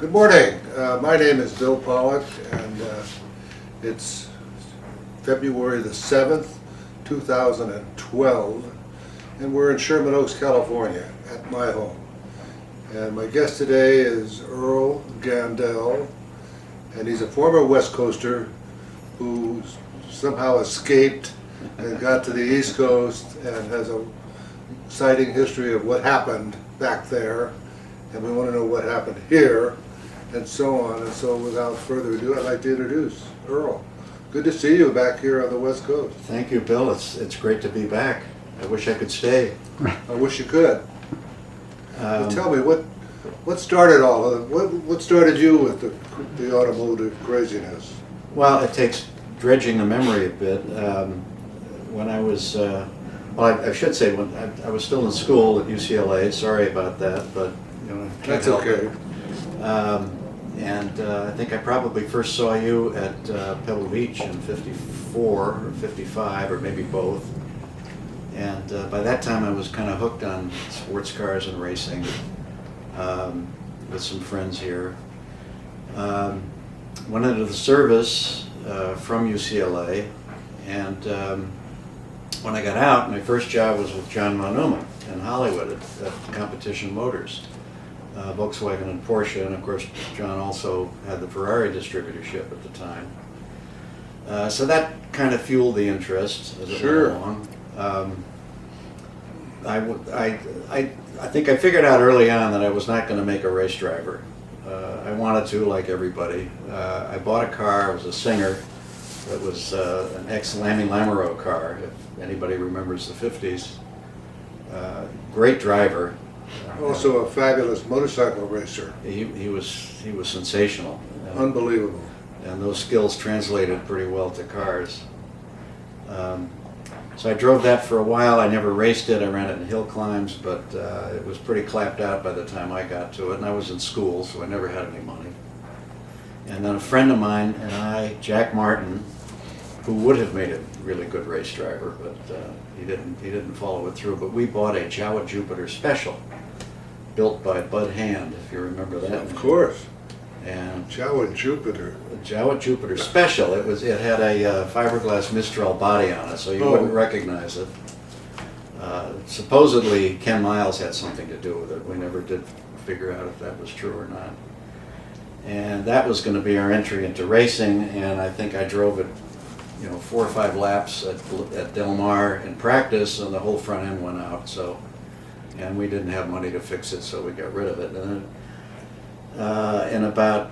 Good morning. My name is Bill Pollack, and it's February the 7th, 2012, and we're in Sherman Oaks, California, at my home. And my guest today is Earl Gandel, and he's a former West Coaster who somehow escaped and got to the East Coast and has a exciting history of what happened back there, and we want to know what happened here, and so on. And so without further ado, I'd like to introduce Earl. Good to see you back here on the West Coast. Thank you, Bill. It's great to be back. I wish I could stay. I wish you could. Well, tell me, what started all of it? What started you with the automotive craziness? Well, it takes dredging the memory a bit. When I was, well, I should say, when I was still in school at UCLA. Sorry about that, but you know, can't That's help okay. it. And I think I probably first saw you at Pebble Beach in '54 or '55, or maybe both. And by that time, I was kind of hooked on sports cars and racing with some friends here. Went into the service from UCLA, and when I got out, my first job was with John Monuma in Hollywood at Competition Motors, Volkswagen and Porsche, and of course John also had the Ferrari distributorship at the time. So that kind of fueled the interest as it Sure. went along. I think I figured out early on that I was not going to make a race driver. I wanted to, like everybody. I bought a car. It was a Singer. It was an ex-Lammy Lamoureux car, if anybody remembers the 50s. Great driver. Also a fabulous motorcycle racer. He was sensational. Unbelievable. And those skills translated pretty well to cars. So I drove that for a while. I never raced it. I ran it in hill climbs, but it was pretty clapped out by the time I got to it. And I was in school, so I never had any money. And then a friend of mine and I, Jack Martin, who would have made a really good race driver, but he didn't follow it through. But we bought a Jawa Jupiter Special, built by Bud Hand, if you remember that. Of course. And Jawa Jupiter. Jawa Jupiter Special. It had a fiberglass Mistral body on it, so you wouldn't recognize it. Supposedly Ken Miles had something to do with it. We never did figure out if that was true or not. And that was going to be our entry into racing, and I think I drove it, 4 or 5 laps at Del Mar in practice, and the whole front end went out. And we didn't have money to fix it, so we got rid of it. And then, in about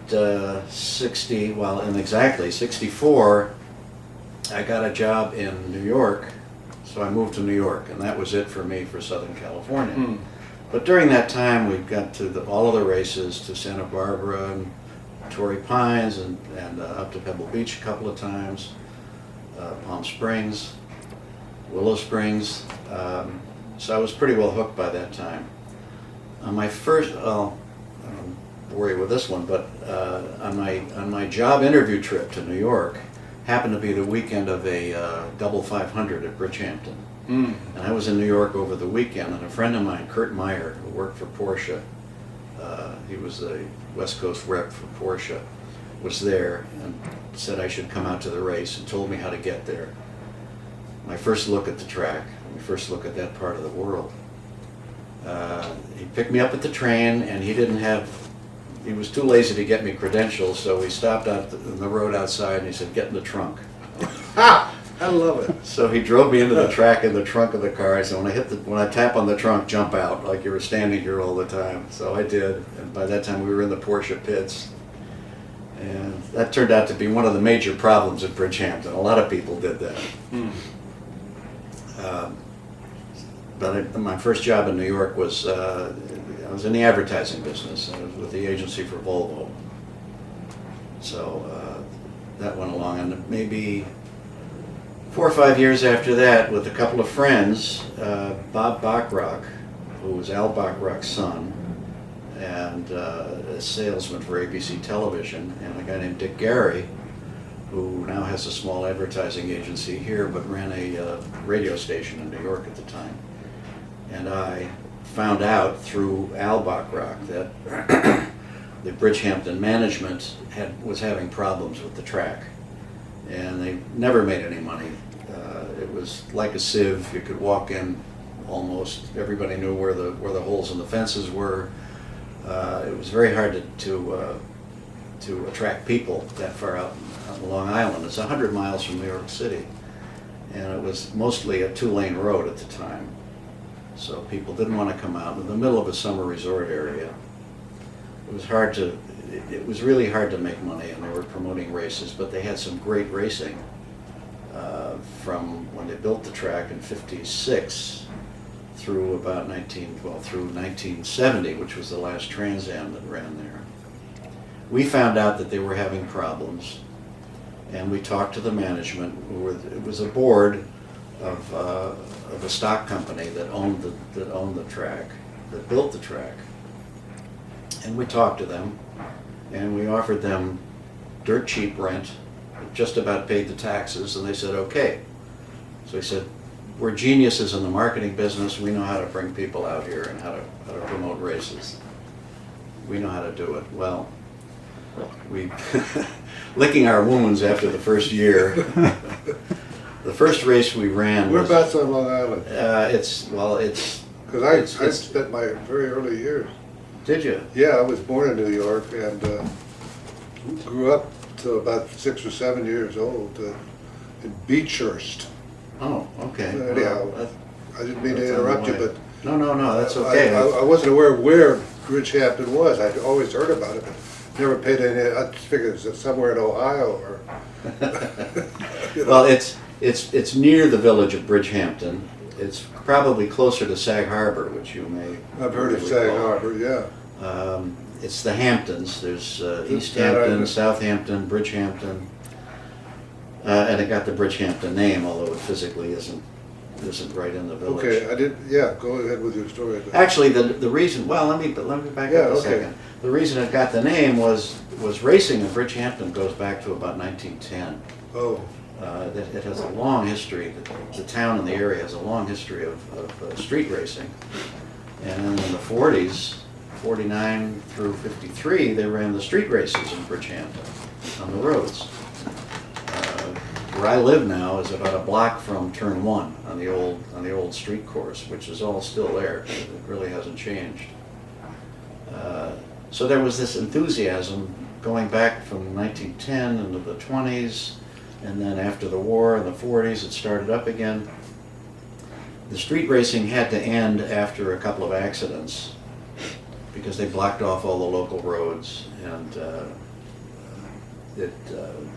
exactly 64, I got a job in New York, so I moved to New York, and that was it for me for Southern California. But during that time, we got to all of the races, to Santa Barbara and Torrey Pines, and up to Pebble Beach a couple of times, Palm Springs, Willow Springs. So I was pretty well hooked by that time. On my first, I won't bore you with this one, but on my job interview trip to New York, happened to be the weekend of a double 500 at Bridgehampton. And I was in New York over the weekend, and a friend of mine, Kurt Meyer, who worked for Porsche, he was the West Coast rep for Porsche, was there and said I should come out to the race, and told me how to get there. My first look at the track, my first look at that part of the world. He picked me up at the train, and he was too lazy to get me credentials, so we stopped out on the road outside, and he said, "Get in the trunk." Ha! I love it. So he drove me into the track in the trunk of the car. He said, when I tap on the trunk, jump out, like you were standing here all the time. So I did, and by that time we were in the Porsche pits. And that turned out to be one of the major problems at Bridgehampton. A lot of people did that. But my first job in New York was, I was in the advertising business. I was with the agency for Volvo. So that went along, and maybe 4 or 5 years after that, with a couple of friends, Bob Bachrach, who was Al Bachrach's son, and a salesman for ABC Television, and a guy named Dick Gary, who now has a small advertising agency here, but ran a radio station in New York at the time. And I found out through Al Bachrach that the Bridgehampton management was having problems with the track, and they never made any money. It was like a sieve. You could walk in, almost everybody knew where the holes in the fences were. It was very hard to attract people that far out on Long Island. It's 100 miles from New York City, and it was mostly a 2-lane road at the time. So people didn't want to come out in the middle of a summer resort area. It was really hard to make money, and they were promoting races, but they had some great racing from when they built the track in '56 through about through 1970, which was the last Trans Am that ran there. We found out that they were having problems, and we talked to the management. It was a board of a stock company that owned the track, that built the track. And we talked to them, and we offered them dirt cheap rent, just about paid the taxes, and they said okay. So he said, we're geniuses in the marketing business. We know how to bring people out here and how to promote races. We know how to do it. Well, we licking our wounds after the first year. The first race we ran was... Whereabouts on Long Island? It's Because I spent my very early years. Did you? Yeah, I was born in New York and grew up to about 6 or 7 years old in Beechhurst. Oh, okay. Anyhow, Well, I didn't mean to interrupt you, but No, that's okay. I wasn't aware where Bridgehampton was. I'd always heard about it, but never paid any. I figured it was somewhere in Ohio or. You know. Well, it's near the village of Bridgehampton. It's probably closer to Sag Harbor, which you may. I've heard of Sag Harbor, yeah. It's the Hamptons. There's East that I Hampton, know. Southampton, Bridgehampton, and it got the Bridgehampton name, although it physically isn't right in the village. Okay, I did. Yeah, go ahead with your story. Actually, the reason. Well, let me back Yeah, up a okay. second. The reason it got the name was racing in Bridgehampton goes back to about 1910. Oh, It has a long history. The town and the area has a long history of street racing. And in the 40s, 49 through 53, they ran the street races in Bridgehampton on the roads. Where I live now is about a block from Turn 1 on the old street course, which is all still there. It really hasn't changed. So there was this enthusiasm going back from 1910 into the 20s, and then after the war in the 40s, it started up again. The street racing had to end after a couple of accidents because they blocked off all the local roads, and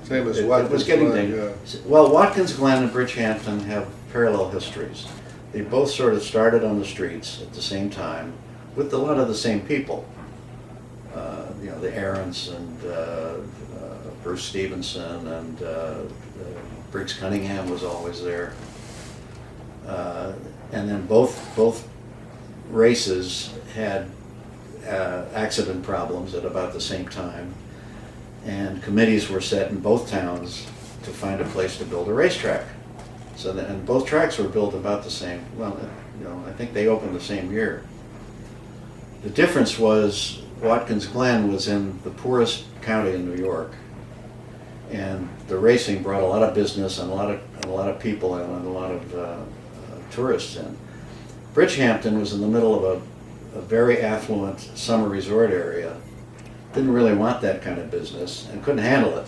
same as it Watkins was getting Glen, dangerous. Well, Watkins Glen and Bridgehampton have parallel histories. They both sort of started on the streets at the same time with a lot of the same people. The Aarons and Bruce Stevenson and Briggs Cunningham was always there. And then both races had accident problems at about the same time. And committees were set in both towns to find a place to build a racetrack. And both tracks were built about the same. Well, I think they opened the same year. The difference was Watkins Glen was in the poorest county in New York, and the racing brought a lot of business and a lot of people in and a lot of tourists in. Bridgehampton was in the middle of a very affluent summer resort area. Didn't really want that kind of business and couldn't handle it.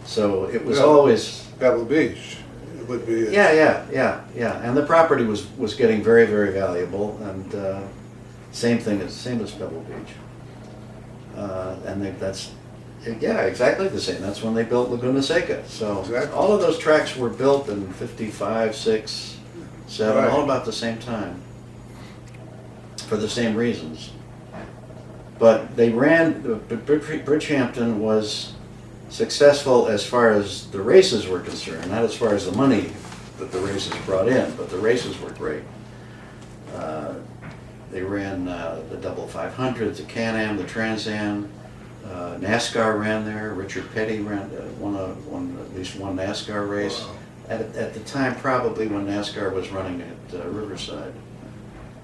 So it was always Pebble Beach. It would be. Yeah. And the property was getting very, very valuable, and same as Pebble Beach. And that's exactly the same. That's when they built Laguna Seca. So Exactly. all of those tracks were built in 55, 6, 7, Right. all about the same time, for the same reasons. But Bridgehampton was successful as far as the races were concerned, not as far as the money that the races brought in, but the races were great. They ran the double 500, the Can-Am, the Trans Am. NASCAR ran there. Richard Petty won at least one NASCAR race. Wow. At the time, probably when NASCAR was running at Riverside.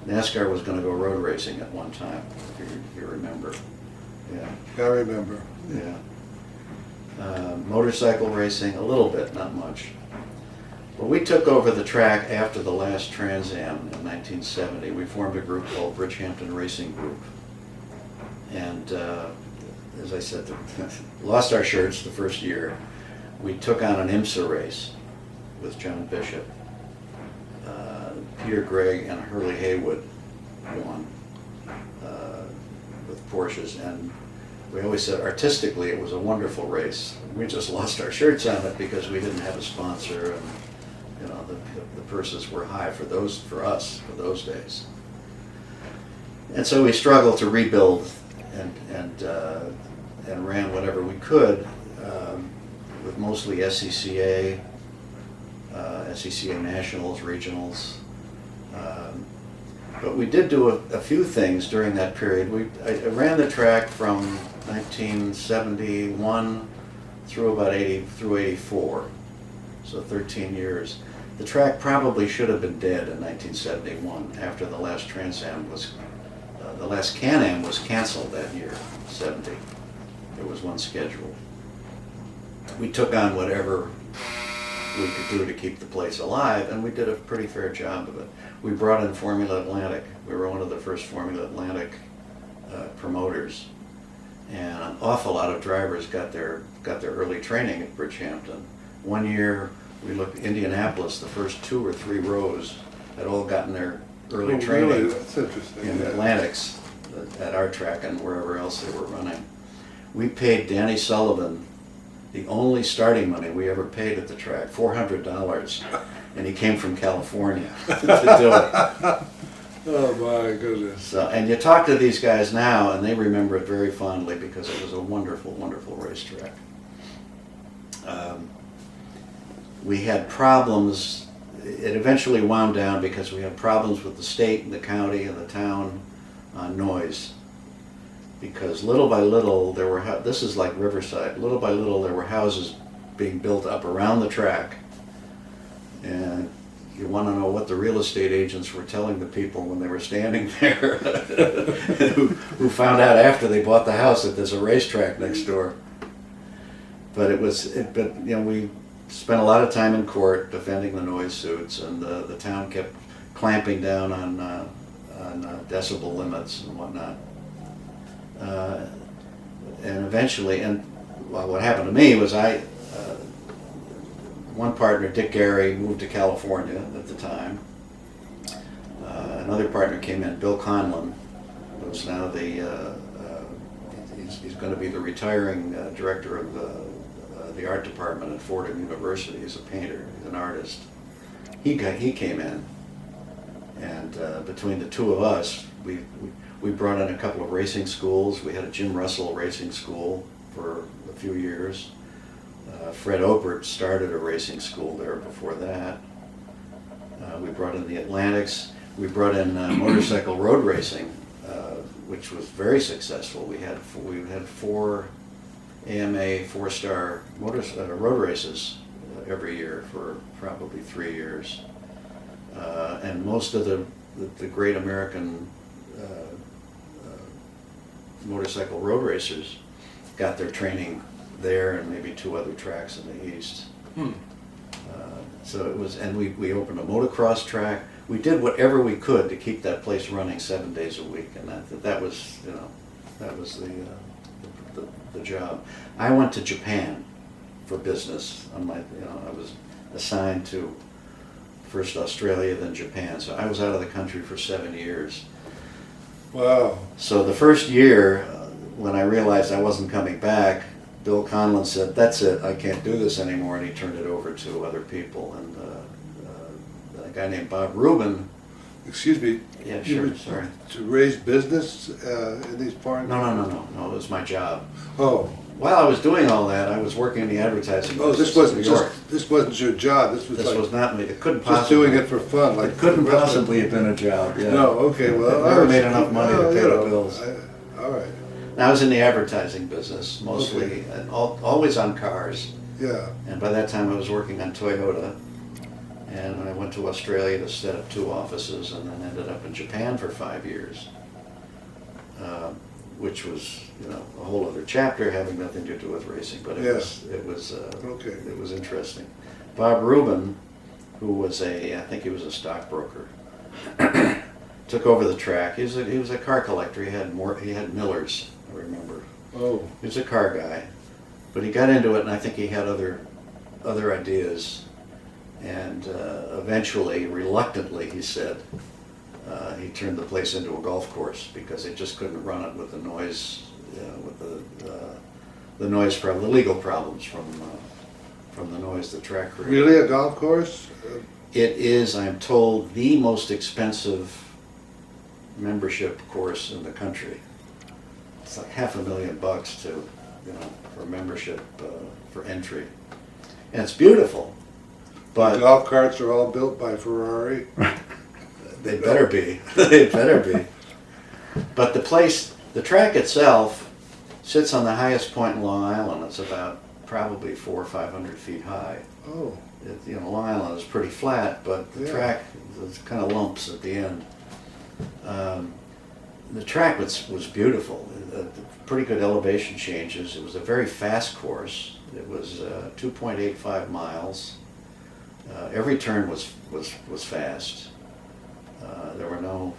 NASCAR was going to go road racing at one time, if you remember. Yeah. I remember. Yeah. Motorcycle racing, a little bit, not much. Well, we took over the track after the last Trans Am in 1970. We formed a group called Bridgehampton Racing Group. And as I said, lost our shirts the first year. We took on an IMSA race with John Bishop. Peter Gregg and Hurley Haywood won with Porsches. And we always said artistically it was a wonderful race. We just lost our shirts on it because we didn't have a sponsor, and you know the purses were high for us for those days. And so we struggled to rebuild and ran whatever we could with mostly SCCA, SCCA nationals, regionals. But we did do a few things during that period. I ran the track from 1971 through about 84, so 13 years. The track probably should have been dead in 1971 after the last Trans Am was, the last Can-Am was canceled that year, 70. There was one scheduled. We took on whatever we could do to keep the place alive, and we did a pretty fair job of it. We brought in Formula Atlantic. We were one of the first Formula Atlantic promoters, and an awful lot of drivers got their early training at Bridgehampton. One year we looked at Indianapolis, the first 2 or 3 rows had all gotten their early training. Really? That's interesting. In Atlantics at our track and wherever else they were running. We paid Danny Sullivan the only starting money we ever paid at the track, $400, and he came from California to do it. Oh my goodness. So, and you talk to these guys now, and they remember it very fondly because it was a wonderful, wonderful racetrack. We had problems. It eventually wound down because we had problems with the state and the county and the town on noise. Because little by little there were, this is like Riverside, little by little there were houses being built up around the track. And you want to know what the real estate agents were telling the people when they were standing there, who found out after they bought the house that there's a racetrack next door. But we spent a lot of time in court defending the noise suits, and the town kept clamping down on decibel limits and whatnot. And eventually, what happened to me was one partner, Dick Gary, moved to California at the time. Another partner came in, Bill Conlon, who's now he's going to be the retiring director of the art department at Fordham University. He's a painter, he's an artist. He came in, and between the two of us, we brought in a couple of racing schools. We had a Jim Russell racing school for a few years. Fred Opert started a racing school there before that. We brought in the Atlantics. We brought in motorcycle road racing, which was very successful. We had 4 AMA 4-star road races every year for probably 3 years. And most of the great American motorcycle road racers got their training there and maybe 2 other tracks in the East. So it was, and we opened a motocross track. We did whatever we could to keep that place running 7 days a week, and that was the job. I went to Japan for business. I was assigned to first Australia, then Japan. So I was out of the country for 7 years. Wow. So the first year, when I realized I wasn't coming back, Bill Conlon said, "That's it, I can't do this anymore," and he turned it over to other people. And a guy named Bob Rubin. Excuse me. Yeah, sure. Sorry. To raise business in these foreign. No. It was my job. Oh. While I was doing all that, I was working in the advertising business. This wasn't this wasn't your job. This was not me. It couldn't just possibly. doing it for fun. Like it couldn't possibly have been a job. Yeah. No. Okay. Well, I never made enough money to pay the bills. All right. I was in the advertising business mostly, and always on cars. Yeah. And by that time, I was working on Toyota, and I went to Australia to set up 2 offices, and then ended up in Japan for 5 years. which was, you know, a whole other chapter having nothing to do with racing, but Yeah. it was interesting. Bob Rubin, who was I think he was a stockbroker, took over the track. He was a car collector. He had Millers, I remember. Oh, He was a car guy, but he got into it, and I think he had other ideas. And eventually, reluctantly, he said, he turned the place into a golf course because they just couldn't run it with the noise, with the noise problem, the legal problems from the noise the track created. really a golf course? It is, I'm told, the most expensive membership course in the country. It's like $500,000 to, you know, for membership, for entry. And it's beautiful, but Golf carts are all built by Ferrari? they better be. They better be. But the track itself sits on the highest point in Long Island. It's about probably 400 or 500 feet high. Oh, You know, Long Island is pretty flat, but the Yeah. track is kind of lumps at the end. The track was beautiful. Pretty good elevation changes. It was a very fast course. It was 2.85 miles. Every turn was fast. There were no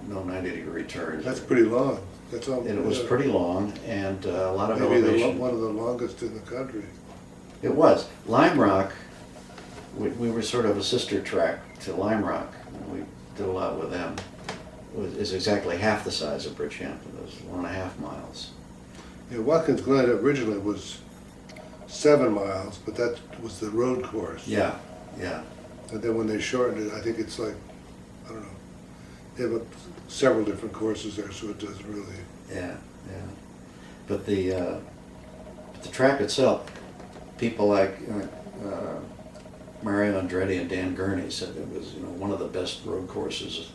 90-degree turns. that's pretty long. That's all. And it was pretty long, and a lot of Maybe elevation. one of the longest in the country. It was. Lime Rock, we were sort of a sister track to Lime Rock. We did a lot with them. Is exactly half the size of Bridgehampton. It was 1.5 miles. Yeah, Watkins Glen originally was 7 miles, but that was the road course. Yeah, yeah. And then when they shortened it, I think it's like, I don't know, they have several different courses there, so it doesn't really. Yeah, yeah. But the track itself, people like Mario Andretti and Dan Gurney said it was, you know, one of the best road courses,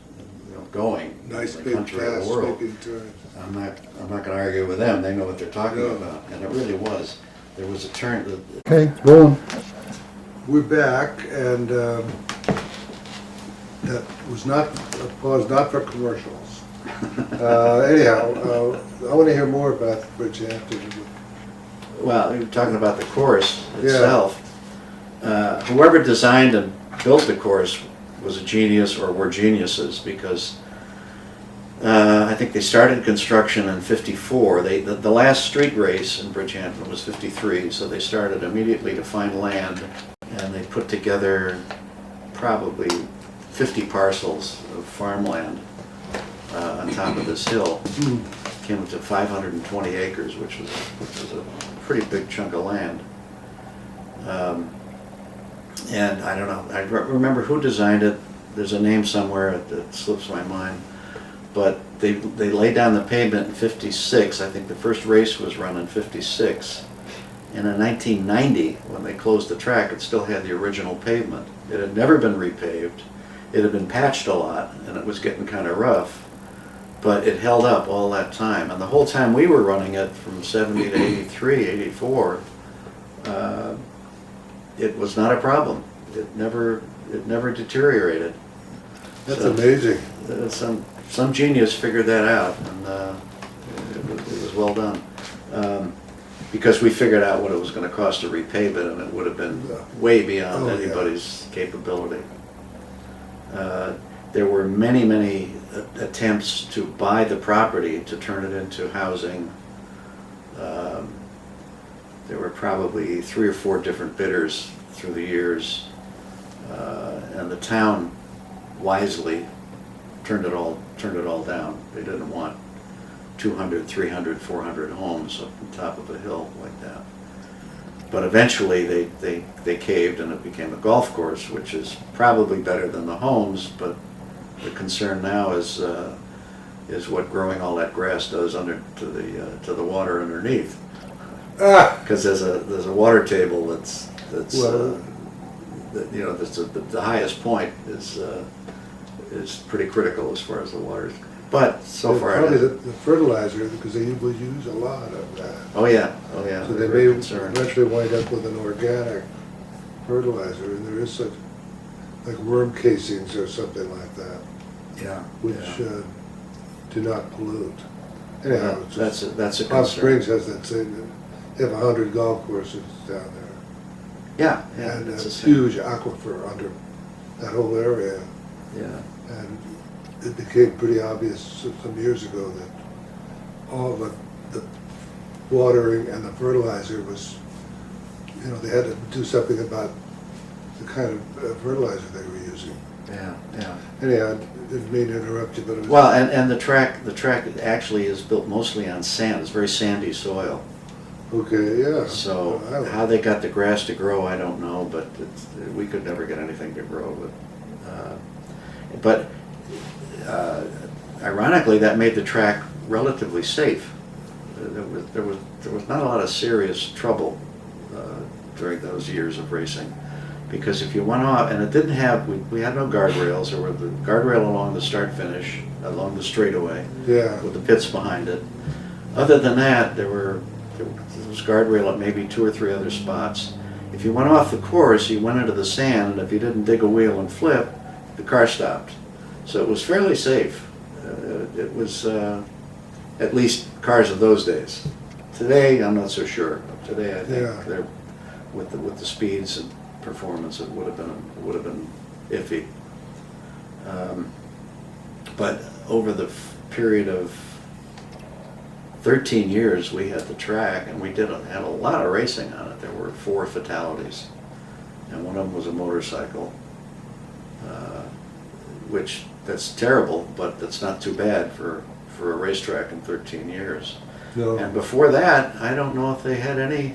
you know, going Nice, in the big, country or the fast, world. sweeping turns. I'm not going to argue with them. They know what they're talking No. about, and it really was. There was a turn. Okay, rolling. We're back, and that was not a pause, not for commercials. Anyhow, I want to hear more about Bridgehampton. Well, you're talking about the course itself. Whoever designed and built the course was a genius, or were geniuses, because I think they started construction in '54. The last street race in Bridgehampton was '53, so they started immediately to find land, and they put together probably 50 parcels of farmland on top of this hill. Came up to 520 acres, which was a pretty big chunk of land. And I don't know, I remember who designed it. There's a name somewhere that slips my mind. But they laid down the pavement in '56. I think the first race was run in '56. And in 1990, when they closed the track, it still had the original pavement. It had never been repaved. It had been patched a lot, and it was getting kind of rough. But it held up all that time. And the whole time we were running it, from '70 to '83, '84, it was not a problem. It never deteriorated. That's amazing. Some genius figured that out, and it was well done. Because we figured out what it was going to cost to repave it, and it would have been way beyond anybody's capability. There were many attempts to buy the property to turn it into housing. There were probably 3 or 4 different bidders through the years, and the town wisely turned it all down. They didn't want 200, 300, 400 homes up on top of a hill like that. But eventually they caved, and it became a golf course, which is probably better than the homes, but the concern now is what growing all that grass does under to the water underneath. Because there's a water table that's Well, you know, the highest point is pretty critical as far as the water. But so far, probably the fertilizer, because they will use a lot of that. oh yeah. So they they're may very concerned. eventually wind up with an organic fertilizer, and there is such, like worm casings or something like that, Yeah. which yeah. do not pollute. Anyhow, That's a Palm concern. Springs has that same, they have 100 golf courses down there. Yeah, yeah, And it's a the same. huge aquifer under that whole area. Yeah, And it became pretty obvious some years ago that all the watering and the fertilizer was, you know, they had to do something about the kind of fertilizer they were using. yeah, yeah. Anyhow, I didn't mean to interrupt you, but it was... Well, and the track actually is built mostly on sand. It's very sandy soil. Okay, yeah. So I like how they got the grass to grow, I don't know, but we could never get anything to grow. But ironically, that made the track relatively safe. There was not a lot of serious trouble during those years of racing, because if you went off, and it didn't have, we had no guardrails. There were the guardrail along the start finish, along the straightaway, Yeah. with the pits behind it. Other than that, there was guardrail at maybe 2 or 3 other spots. If you went off the course, you went into the sand, and if you didn't dig a wheel and flip, the car stopped. So it was fairly safe. It was at least cars of those days. Today, I'm not so sure. Today, I think Yeah. they're with the speeds and performance, it would have been iffy. But over the period of 13 years, we had the track, and we had a lot of racing on it. There were 4 fatalities, and one of them was a motorcycle, which that's terrible, but that's not too bad for a racetrack in 13 years. No. And before that, I don't know if they had any.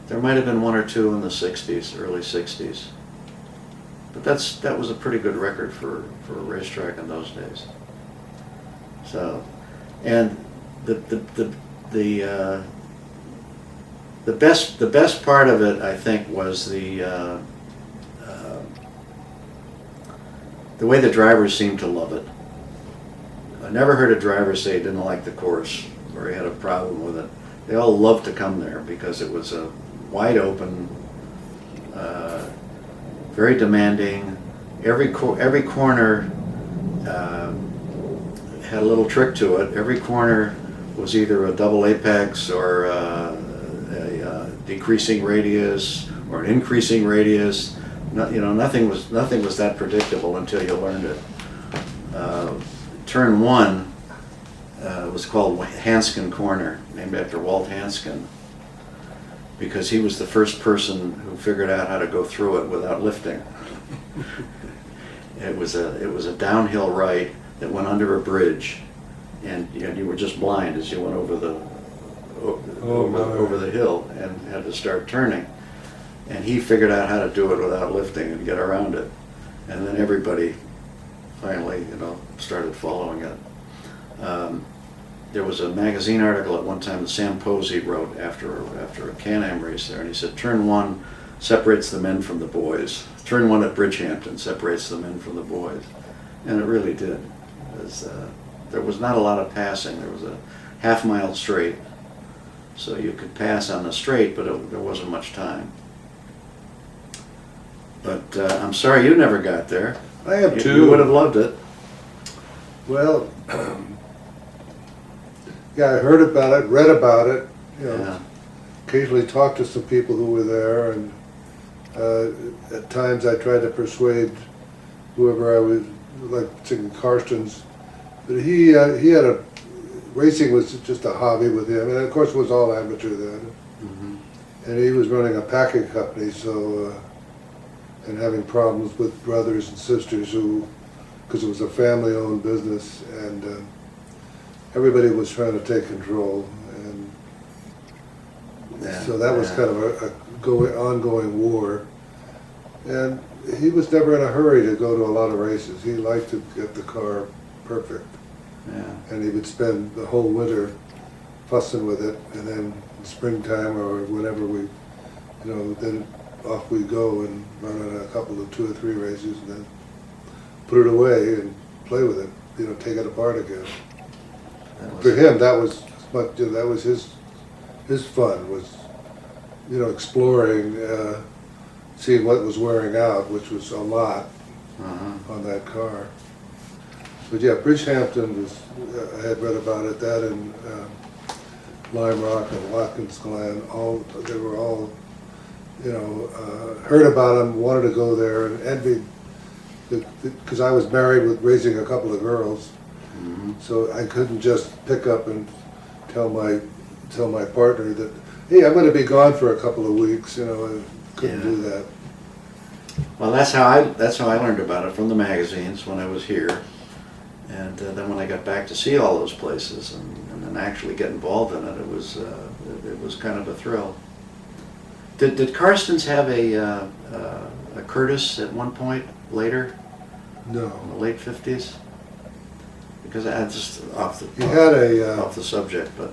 There might have been 1 or 2 in the 60s, early 60s. But that was a pretty good record for a racetrack in those days. So, and the best part of it, I think, was the way the drivers seemed to love it. I never heard a driver say he didn't like the course or he had a problem with it. They all loved to come there because it was a wide open, very demanding. Every corner had a little trick to it. Every corner was either a double apex or a decreasing radius or an increasing radius. Nothing was that predictable until you learned it. Turn 1 was called Hanskin Corner, named after Walt Hanskin, because he was the first person who figured out how to go through it without lifting. It was a downhill right that went under a bridge, and you were just blind as you went over the hill and had to start turning. And he figured out how to do it without lifting and get around it. And then everybody finally, started following it. There was a magazine article at one time that Sam Posey wrote after a Can-Am race there, and he said, turn 1 separates the men from the boys. Turn 1 at Bridgehampton separates the men from the boys. And it really did. There was not a lot of passing. There was a half-mile straight, so you could pass on the straight, but there wasn't much time. But I'm sorry you never got there. I am too. You would have loved it. Well, yeah, I heard about it, read about it, Yeah. occasionally talked to some people who were there, and at times I tried to persuade whoever I was, like thinking Karstens, but he had racing was just a hobby with him, and of course it was all amateur then. Mm-hmm. And he was running a packing company, so, and having problems with brothers and sisters because it was a family-owned business, and everybody was trying to take control, and so that was kind of a ongoing war. And he was never in a hurry to go to a lot of races. He liked to get the car perfect, and he would spend the whole winter fussing with it, and then in springtime or whenever we, then off we go and run on a couple of 2 or 3 races, and then put it away and play with it, take it apart again. For him, that was that was his fun, was exploring, seeing what was wearing out, which was a lot on that car. But yeah, Bridgehampton was, I had read about it, that and Lime Rock and Watkins Glen, they were all, heard about them, wanted to go there, and envied, because I was married with raising a couple of girls, so I couldn't just pick up and tell my partner that, hey, I'm going to be gone for a couple of weeks, I couldn't do that. Well, that's how I learned about it, from the magazines when I was here, and then when I got back to see all those places and then actually get involved in it, it was kind of a thrill. Did Karstens have a Curtis at one point later? No. In the late 50s? Because I just off the subject, but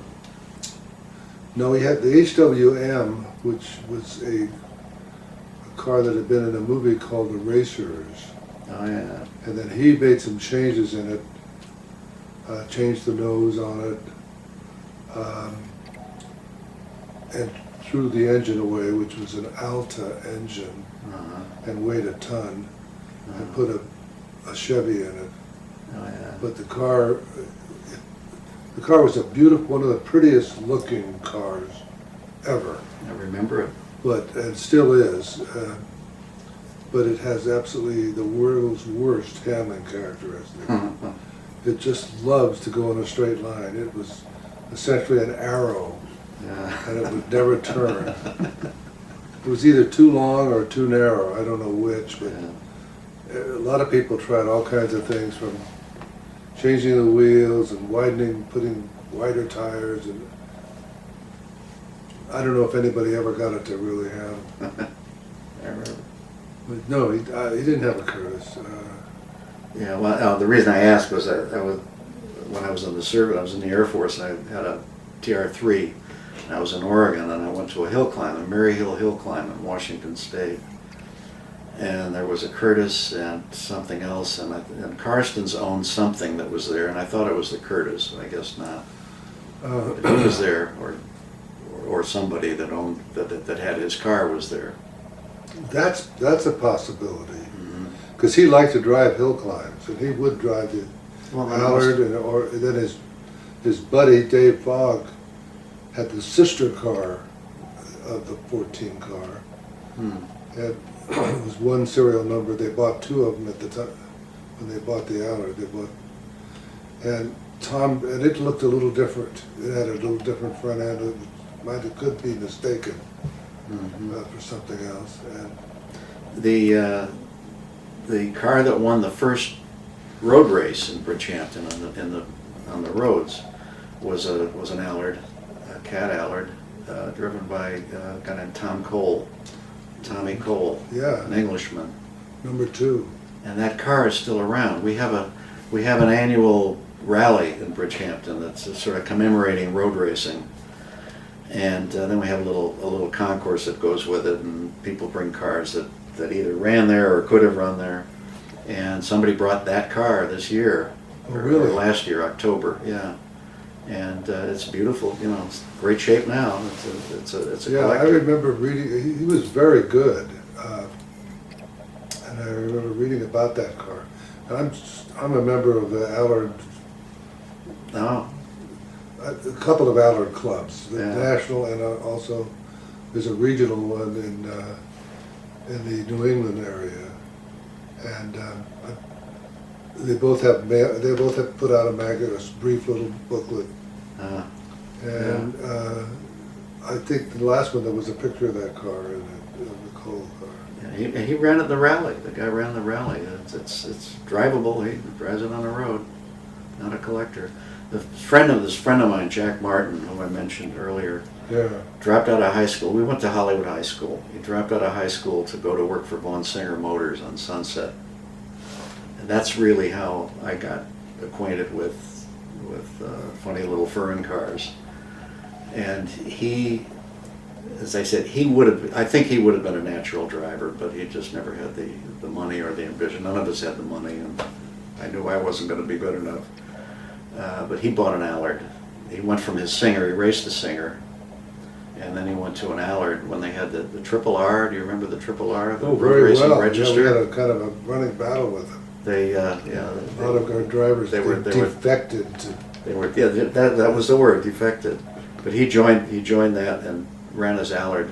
no, he had the HWM, which was a car that had been in a movie called The Racers. Oh yeah. And then he made some changes in it, changed the nose on it, and threw the engine away, which was an Alta engine, and weighed a ton, and put a Chevy in it. Oh yeah. But the car was a beautiful, one of the prettiest looking cars ever. I remember it. But it still is. But it has absolutely the world's worst handling characteristic. It just loves to go in a straight line. It was essentially an arrow, and it would never turn. It was either too long or too narrow. I don't know which, but a lot of people tried all kinds of things, from changing the wheels and widening, putting wider tires, and I don't know if anybody ever got it to really have. I remember. But no, he didn't have a Curtis. Yeah, well, the reason I asked was when I was in the service, I was in the Air Force, and I had a TR3, and I was in Oregon, and I went to a hill climb, a Maryhill hill climb in Washington State, and there was a Curtis and something else, and Karstens owned something that was there, and I thought it was the Curtis, but I guess not. But he was there, or somebody that owned that had his car was there. That's a possibility, because he liked to drive hill climbs, and he would drive the Allard, and then his buddy Dave Fogg had the sister car of the 14 car. It was one serial number. They bought two of them at the time when they bought the Allard. And it looked a little different. It had a little different front end. It could be mistaken for something else. And the car that won the first road race in Bridgehampton on the roads was an Allard, a Cat Allard, driven by a guy named Tommy Cole, an Englishman. Number 2. And that car is still around. We have an annual rally in Bridgehampton that's sort of commemorating road racing. And then we have a little concourse that goes with it, and people bring cars that either ran there or could have run there. And somebody brought that car this year, or last year, October, yeah. And it's beautiful, it's great shape now. It's a collector. I remember reading. He was very good, and I remember reading about that car. And I'm a member of the Allard. A couple of Allard clubs, the national, and also there's a regional one in the New England area, and they both have put out a brief little booklet, and I think the last one there was a picture of that car in the Cole car. Yeah, he ran at the rally. The guy ran the rally. It's drivable. He drives it on the road. Not a collector. This friend of mine, Jack Martin, whom I mentioned earlier, dropped out of high school. We went to Hollywood High School. He dropped out of high school to go to work for Von Singer Motors on Sunset. And that's really how I got acquainted with funny little foreign cars. And he, as I said, I think he would have been a natural driver, but he just never had the money or the ambition. None of us had the money, and I knew I wasn't going to be good enough. But he bought an Allard. He went from his Singer, he raced the Singer, and then he went to an Allard when they had the Triple R. Do you remember the Triple R? The very racing well. register? Yeah, we had a kind of a running battle with him. They, A lot of our drivers they were defected to. yeah, that was the word, defected. But he joined that and ran his Allard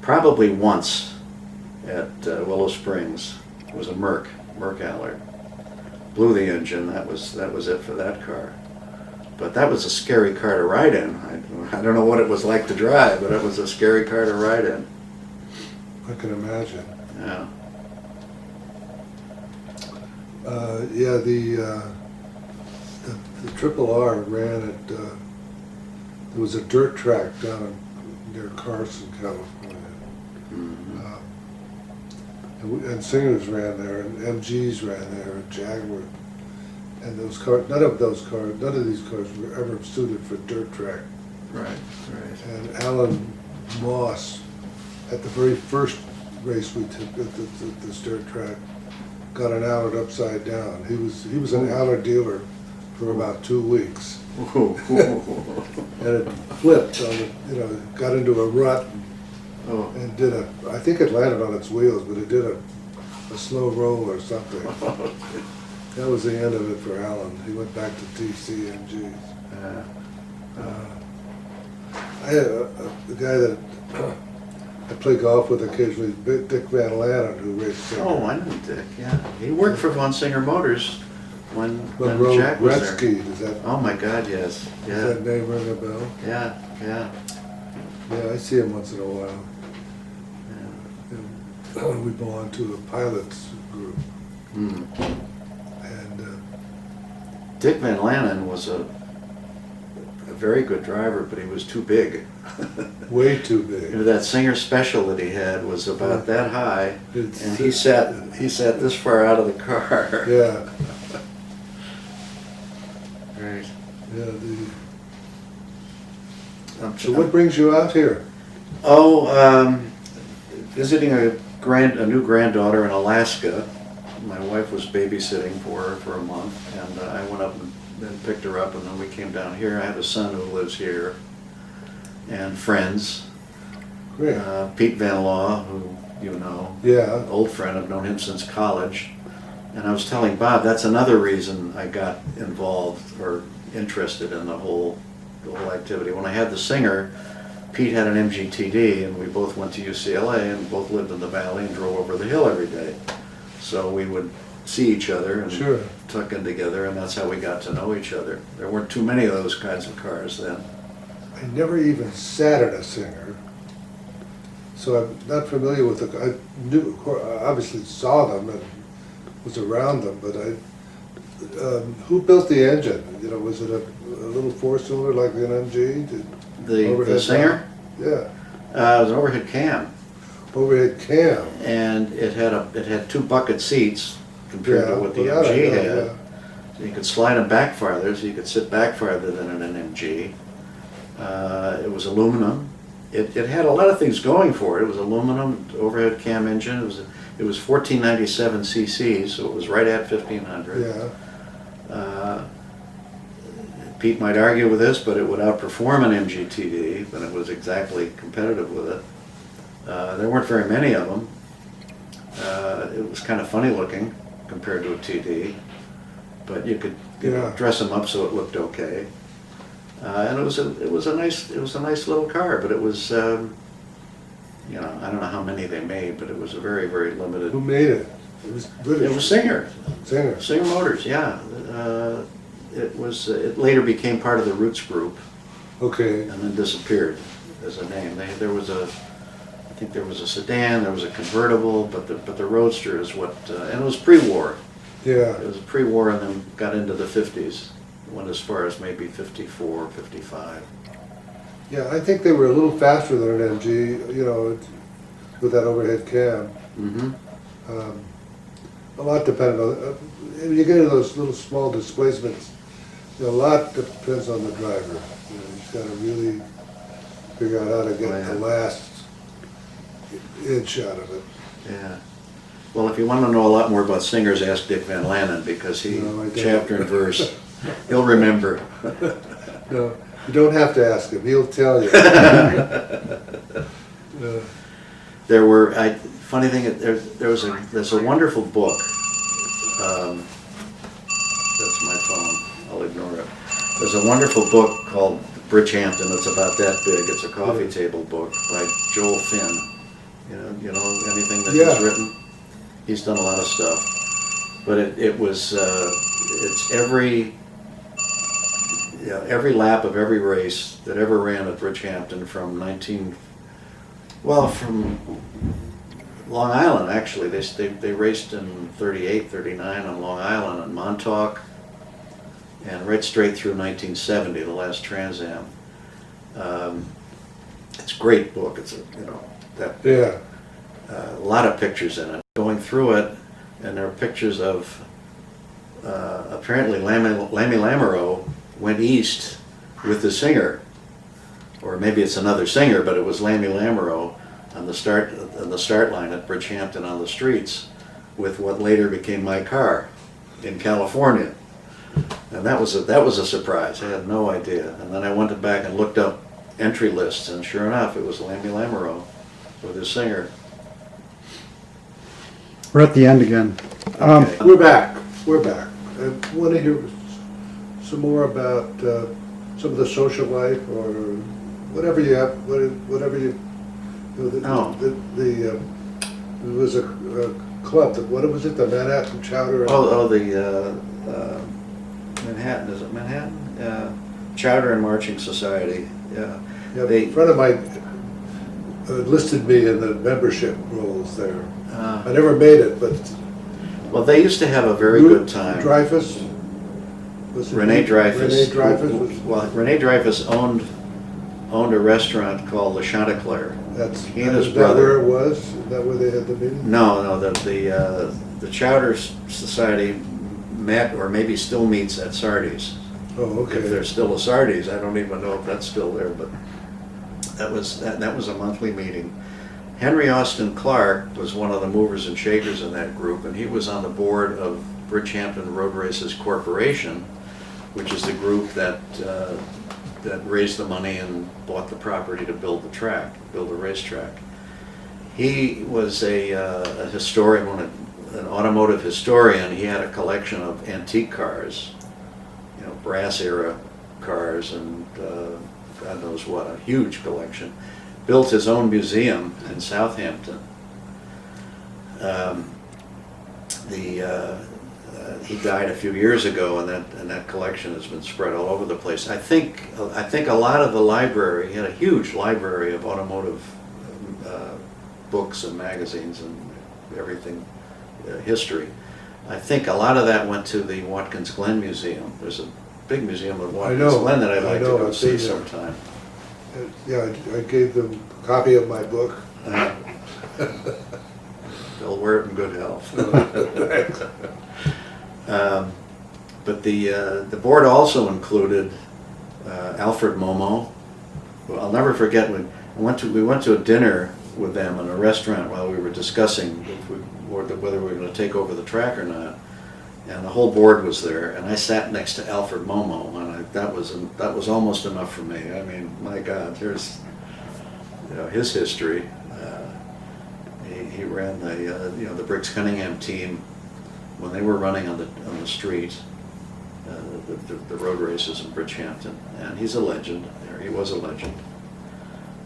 probably once at Willow Springs. It was a Merc Allard. Blew the engine. That was it for that car. But that was a scary car to ride in. I don't know what it was like to drive, but it was a scary car to ride in. I can imagine. Yeah. Yeah, the Triple R ran at, there was a dirt track down near Carson, California. Mm-hmm. And Singers ran there, and MGs ran there, and Jaguar. And those cars, none of these cars were ever suited for dirt track. Right. And Alan Moss, at the very first race we took at this dirt track, got an Allard upside down. He was an Allard dealer for about 2 weeks. And it flipped on got into a rut and did I think it landed on its wheels, but it did a slow roll or something. That was the end of it for Alan. He went back to TCMGs. I had a guy that I play golf with occasionally, Dick Van Lannen, who raced Singer. Oh, I know Dick, yeah. He worked for Von Singer Motors when Jack was there. Gretzky, does that? Oh my God, yes. Yeah. Does that name ring a bell? Yeah. Yeah, I see him once in a while. And we belong to a pilots group. Mm. And Dick Van Lannen was a very good driver, but he was too big. way too big. That Singer Special that he had was about that high, and he sat this far out of the car. Yeah. Right. Yeah. So what brings you out here? Visiting a new granddaughter in Alaska. My wife was babysitting for her for a month, and I went up and picked her up, and then we came down here. I have a son who lives here, and friends. Great. Pete Van Law, who you know, Yeah. old friend. I've known him since college. And I was telling Bob that's another reason I got involved or interested in the whole activity. When I had the Singer, Pete had an MGTD, and we both went to UCLA and both lived in the valley and drove over the hill every day. So we would see each other and Sure. tuck in together, and that's how we got to know each other. There weren't too many of those kinds of cars then. I never even sat in a Singer, so I'm not familiar with them. I knew, obviously saw them and was around them, but who built the engine? Was it a little four-cylinder like an MG? The Singer? Yeah. It was an overhead cam. Overhead cam. And it had 2 bucket seats compared to what the well, MG yeah, had. yeah. So you could slide them back farther, so you could sit back farther than in an MG. It was aluminum. It had a lot of things going for it. It was aluminum, overhead cam engine. It was 1497 cc's, so it was right at 1500. Yeah. Pete might argue with this, but it would outperform an MGTD, but it was exactly competitive with it. There weren't very many of them. It was kind of funny looking compared to a TD, but you could dress them up so it looked okay. And it was a nice little car, but it was I don't know how many they made, but it was a very, very limited. Who made it? It was British. It was Singer. Singer Motors, yeah. It later became part of the Roots Group. Okay. And then disappeared as a name. I think there was a sedan, there was a convertible, but the Roadster is what, and it was pre-war. Yeah. It was pre-war, and then got into the 50s. Went as far as maybe 54, 55. Yeah, I think they were a little faster than an MG, with that overhead cam. Mm-hmm. A lot depended on, you get into those little small displacements, a lot depends on the driver. You've got to really figure out how to get the last inch out of it. Yeah. Well, if you want to know a lot more about Singers, ask Dick Van Lannen, because chapter and verse, he'll remember. No, you don't have to ask him, he'll tell you. There were, funny thing, there's a wonderful book That's my phone. I'll ignore it. There's a wonderful book called Bridgehampton. It's about that big. It's a coffee table book by Joel Finn. You know anything that he's written? He's done a lot of stuff. But it's every lap of every race that ever ran at Bridgehampton from from Long Island, actually. They raced in 38, 39 on Long Island and Montauk, and right straight through 1970, the last Trans Am. It's a great book. It's a lot of pictures in it. Going through it, and there are pictures of apparently Lammy Lamoureux went east with the singer, or maybe it's another singer, but it was Lammy Lamoureux on the start line at Bridgehampton on the streets with what later became my car in California, and that was a surprise. I had no idea, and then I went back and looked up entry lists, and sure enough, it was Lammy Lamoureux with his singer. We're at the end again. Okay. We're back. I want to hear some more about some of the social life, or whatever you have, whatever you. It was a club. What was it? The Manhattan Chowder. The Manhattan. Is it Manhattan? Chowder and Marching Society. Yeah. Yeah, a friend of mine enlisted me in the membership rolls there. I never made it, but. Well, they used to have a very good time. Dreyfus? Rene Dreyfus. Rene Dreyfus was. Well, Rene Dreyfus owned a restaurant called Le Chantecler. He and his brother. That where it was? Is that where they had the meeting? No. The Chowder Society met, or maybe still meets, at Sardi's. Oh, okay. If there's still a Sardi's, I don't even know if that's still there, but that was a monthly meeting. Henry Austin Clark was one of the movers and shakers in that group, and he was on the board of Bridgehampton Road Races Corporation, which is the group that raised the money and bought the property to build a racetrack. He was a historian, an automotive historian. He had a collection of antique cars, brass era cars, and God knows what, a huge collection. Built his own museum in Southampton. He died a few years ago, and that collection has been spread all over the place. I think a lot of the library, he had a huge library of automotive books and magazines and everything, history. I think a lot of that went to the Watkins Glen Museum. There's a big museum at Watkins Glen that I'd like to go see sometime. Yeah, I gave them a copy of my book. They'll wear it in good health. But the board also included Alfred Momo. Well, I'll never forget when we went to a dinner with them in a restaurant while we were discussing whether we were going to take over the track or not. And the whole board was there, and I sat next to Alfred Momo, and that was almost enough for me. I mean, my God, here's his history. He ran the Briggs Cunningham team when they were running on the street, the road races in Bridgehampton, and he's a legend. He was a legend.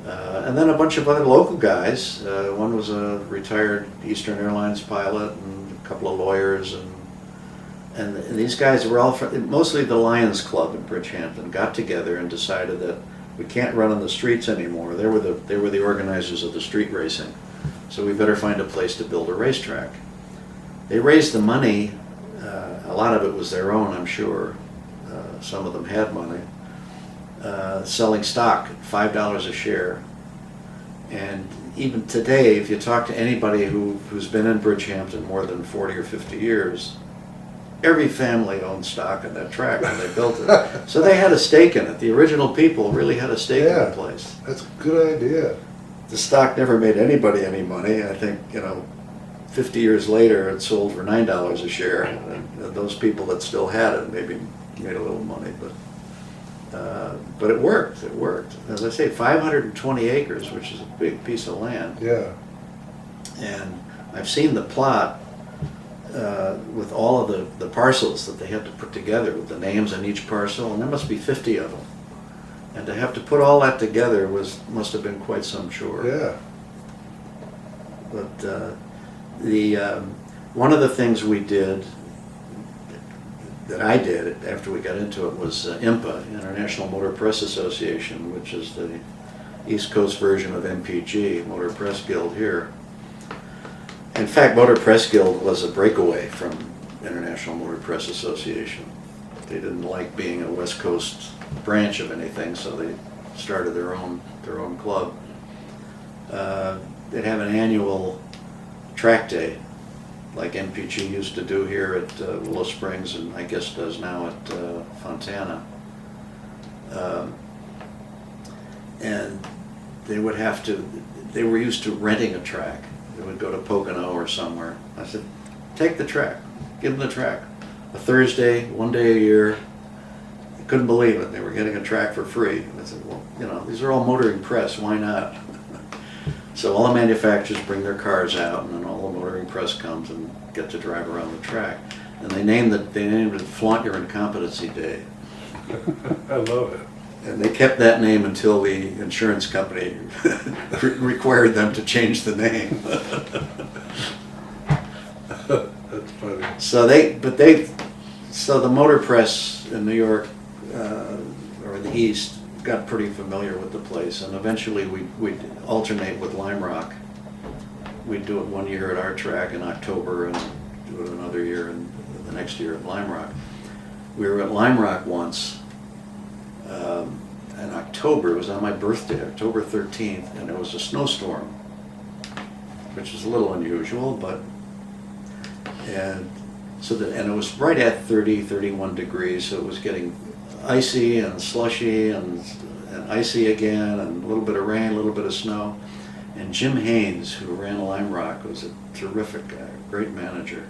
And then a bunch of other local guys. One was a retired Eastern Airlines pilot, and a couple of lawyers, and these guys were all mostly the Lions Club in Bridgehampton got together and decided that we can't run on the streets anymore. They were the organizers of the street racing, so we better find a place to build a racetrack. They raised the money. A lot of it was their own, I'm sure. Some of them had money. Selling stock at $5 a share. And even today, if you talk to anybody who's been in Bridgehampton more than 40 or 50 years, every family owned stock in that track when they built it. So they had a stake in it. The original people really had a stake in the place. That's a good idea. The stock never made anybody any money. I think, 50 years later it sold for $9 a share. And those people that still had it maybe made a little money, but it worked. It worked. As I say, 520 acres, which is a big piece of land. Yeah. And I've seen the plot. with all of the parcels that they had to put together with the names on each parcel, and there must be 50 of them. And to have to put all that together must have been quite some chore. Yeah. But one of the things we did, that I did after we got into it, was IMPA, International Motor Press Association, which is the East Coast version of MPG, Motor Press Guild here. In fact, Motor Press Guild was a breakaway from International Motor Press Association. They didn't like being a West Coast branch of anything, so they started their own club. They'd have an annual track day, like MPG used to do here at Willow Springs, and I guess does now at Fontana. And they would have to, they were used to renting a track. They would go to Pocono or somewhere. I said, take the track, give them the track. A Thursday, one day a year. I couldn't believe it. They were getting a track for free. I said, well, you know, these are all motoring press, why not? So all the manufacturers bring their cars out, and then all the motoring press comes and get to drive around the track. And they named it Flaunt Your Incompetency Day. I love it. And they kept that name until the insurance company required them to change the name. That's funny. So the motor press in New York or the East got pretty familiar with the place, and eventually we'd alternate with Lime Rock. We'd do it one year at our track in October and do it another year and the next year at Lime Rock. We were at Lime Rock once in October. It was on my birthday, October 13th, and it was a snowstorm, which is a little unusual, but and it was right at 31 degrees, so it was getting icy and slushy and icy again, and a little bit of rain, a little bit of snow. And Jim Haynes, who ran Lime Rock, was a terrific guy, great manager.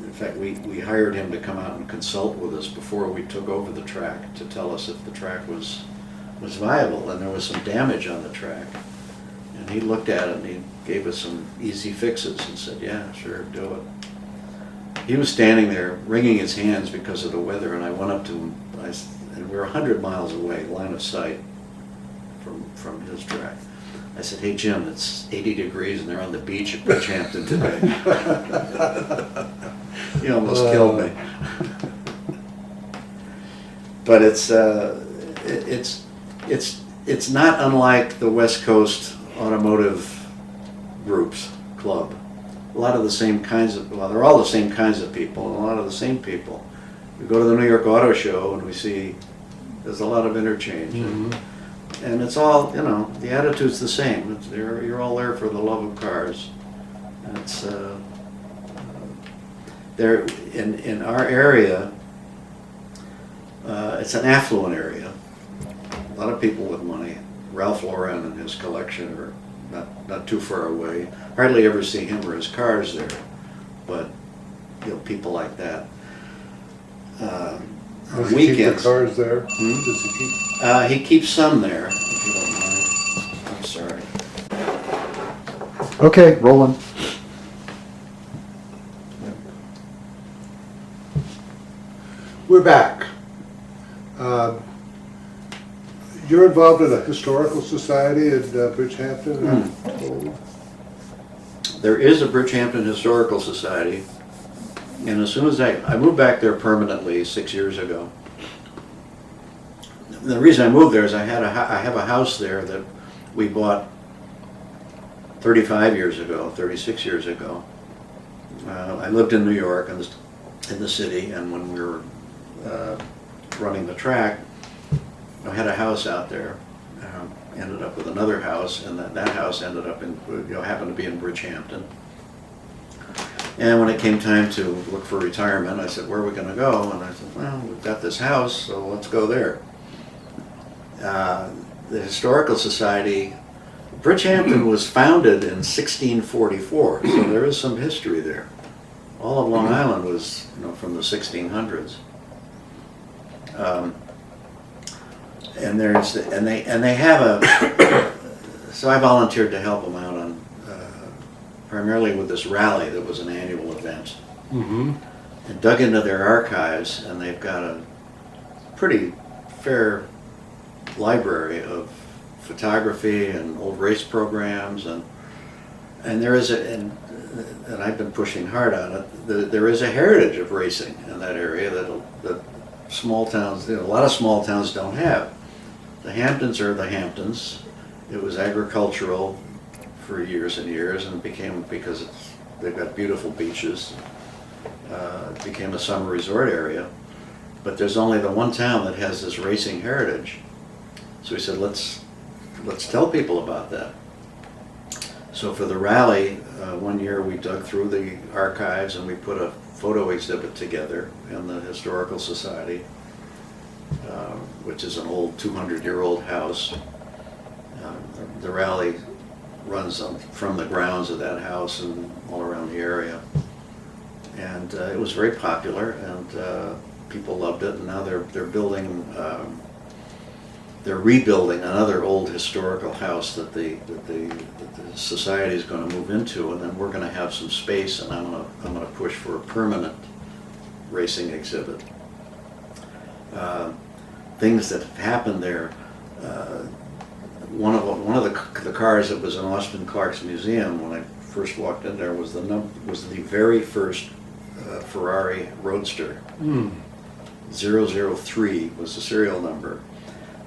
In fact, we hired him to come out and consult with us before we took over the track to tell us if the track was viable, and there was some damage on the track. And he looked at it and he gave us some easy fixes and said, yeah, sure, do it. He was standing there wringing his hands because of the weather, and I went up to him, and we were 100 miles away, line of sight from his track. I said, hey Jim, it's 80 degrees and they're on the beach at Bridgehampton today. He almost killed me. But it's not unlike the West Coast automotive groups, club. A lot of the same kinds of, well, they're all the same kinds of people, and a lot of the same people. We go to the New York Auto Show and we see there's a lot of interchange. Mm-hmm. And it's all, you know, the attitude's the same. You're all there for the love of cars. And it's there in our area. It's an affluent area. A lot of people with money. Ralph Lauren and his collection are not too far away. Hardly ever see him or his cars there, but you know, people like that. Does he keep the cars there? Does he keep? He keeps some there, if you don't mind. I'm sorry. Okay, rolling. We're back. You're involved in a historical society in Bridgehampton? There is a Bridgehampton Historical Society, and as soon as I moved back there permanently 6 years ago. The reason I moved there is I have a house there that we bought 35 years ago, 36 years ago. I lived in New York in the city, and when we were running the track, I had a house out there. Ended up with another house, and that house ended up in, happened to be in Bridgehampton. And when it came time to look for retirement, I said, where are we going to go? And I said, well, we've got this house, so let's go there. The Historical Society, Bridgehampton was founded in 1644, so there is some history there. All of Long Island was, from the 1600s. And they have a. So I volunteered to help them out on primarily with this rally that was an annual event. Mm-hmm. And dug into their archives, and they've got a pretty fair library of photography and old race programs, and there is and I've been pushing hard on it. There is a heritage of racing in that area that small towns, a lot of small towns don't have. The Hamptons are the Hamptons. It was agricultural for years and years, and it became, because they've got beautiful beaches, it became a summer resort area. But there's only the one town that has this racing heritage. So we said, let's tell people about that. So for the rally, one year we dug through the archives and we put a photo exhibit together in the Historical Society, which is an old 200-year-old house. The rally runs from the grounds of that house and all around the area. And it was very popular, and people loved it. And now they're building, they're rebuilding another old historical house that the society is going to move into, and then we're going to have some space, and I'm going to push for a permanent racing exhibit. Things that have happened there. One of the cars that was in Austin Clark's museum when I first walked in there was the very first Ferrari Roadster. 003 was the serial number.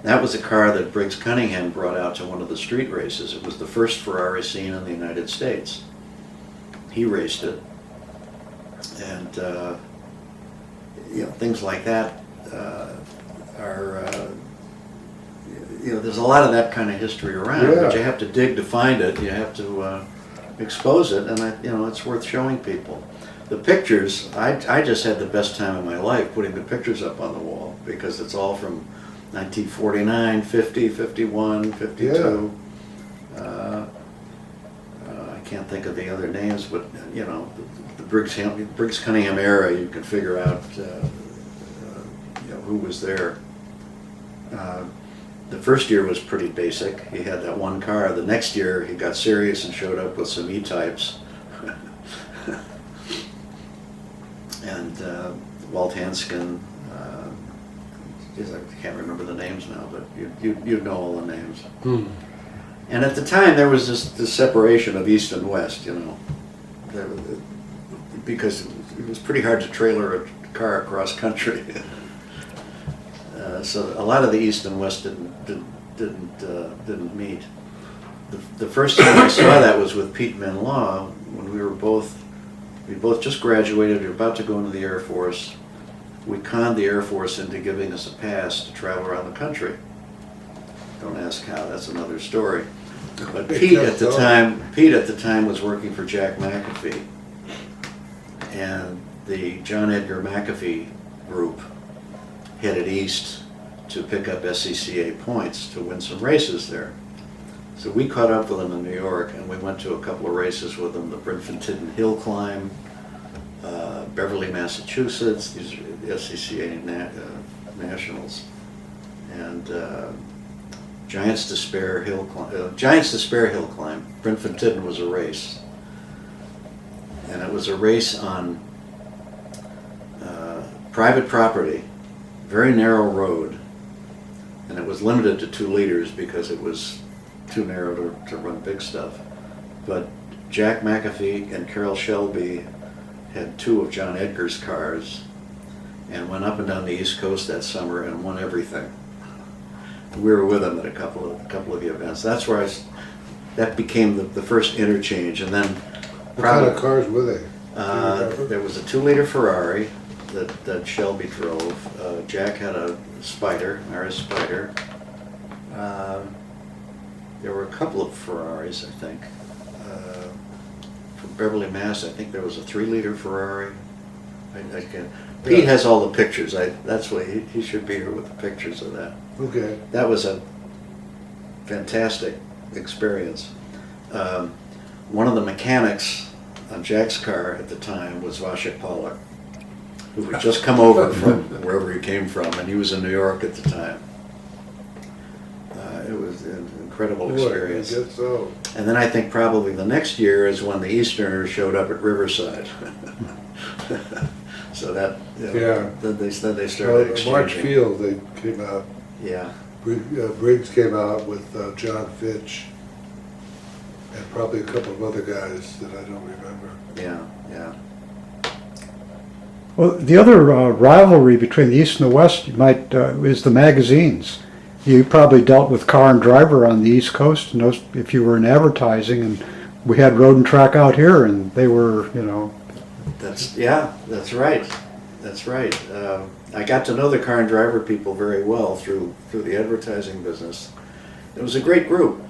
That was a car that Briggs Cunningham brought out to one of the street races. It was the first Ferrari seen in the United States. He raced it, and things like that are. There's a lot of that kind of history around, but you have to dig to find it. You have to expose it, and it's worth showing people. The pictures, I just had the best time of my life putting the pictures up on the wall, because it's all from 1949, 50, 51, 52. I can't think of the other names, but the Briggs Cunningham era, you can figure out who was there. The first year was pretty basic. He had that one car. The next year he got serious and showed up with some E-types. And Walt Hanskin, I can't remember the names now, but you know all the names. And at the time there was this separation of East and West, because it was pretty hard to trailer a car across country. So a lot of the East and West didn't meet. The first time I saw that was with Pete Menlaw, when we both just graduated. We were about to go into the Air Force. We conned the Air Force into giving us a pass to travel around the country. Don't ask how, that's another story. But Pete at the time was working for Jack McAfee, and the John Edgar McAfee group headed east to pick up SCCA points to win some races there. So we caught up with them in New York, and we went to a couple of races with them, the Brynford Hill Climb, Beverly, Massachusetts. These are the SCCA nationals, and Giants Despair Hill Climb. Brynford was a race, and it was a race on private property, very narrow road, and it was limited to 2 liters because it was too narrow to run big stuff. But Jack McAfee and Carroll Shelby had 2 of John Edgar's cars and went up and down the East Coast that summer and won everything. We were with them at a couple of the events. That's where that became the first interchange. And then what kind of cars were they? There was a 2-liter Ferrari that Shelby drove. Jack had a Spider, RS Spider. There were a couple of Ferraris, I think. From Beverly, Mass, I think there was a 3-liter Ferrari. Pete has all the pictures. That's why he should be here with the pictures of that. Okay. That was a fantastic experience. One of the mechanics on Jack's car at the time was Pollack, who had just come over from wherever he came from, and he was in New York at the time. an incredible Boy, experience. I guess so. And then I think probably the next year is when the Easterners showed up at Riverside. So that, you know, Yeah. then they started exchanging. March Field, they came out. Yeah. Briggs came out with John Fitch and probably a couple of other guys that I don't remember. Yeah, yeah. Well, the other rivalry between the East and the West is the magazines. You probably dealt with Car and Driver on the East Coast, and those, if you were in advertising, and we had Road and Track out here, and they were, you know. That's right. That's right. I got to know the Car and Driver people very well through the advertising business. It was a great group.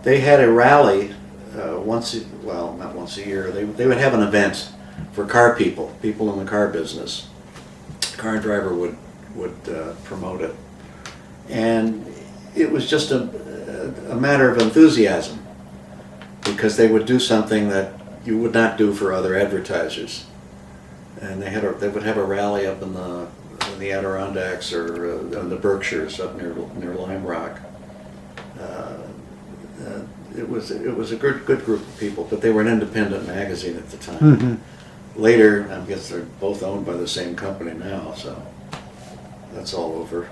They had a rally not once a year. They would have an event for people in the car business. Car and Driver would promote it, and it was just a matter of enthusiasm, because they would do something that you would not do for other advertisers. And they would have a rally up in the Adirondacks or in the Berkshires up near Lime Rock. It was a good group of people, but they were an independent magazine at the time. Mm-hmm. Later, I guess they're both owned by the same company now, so that's all over.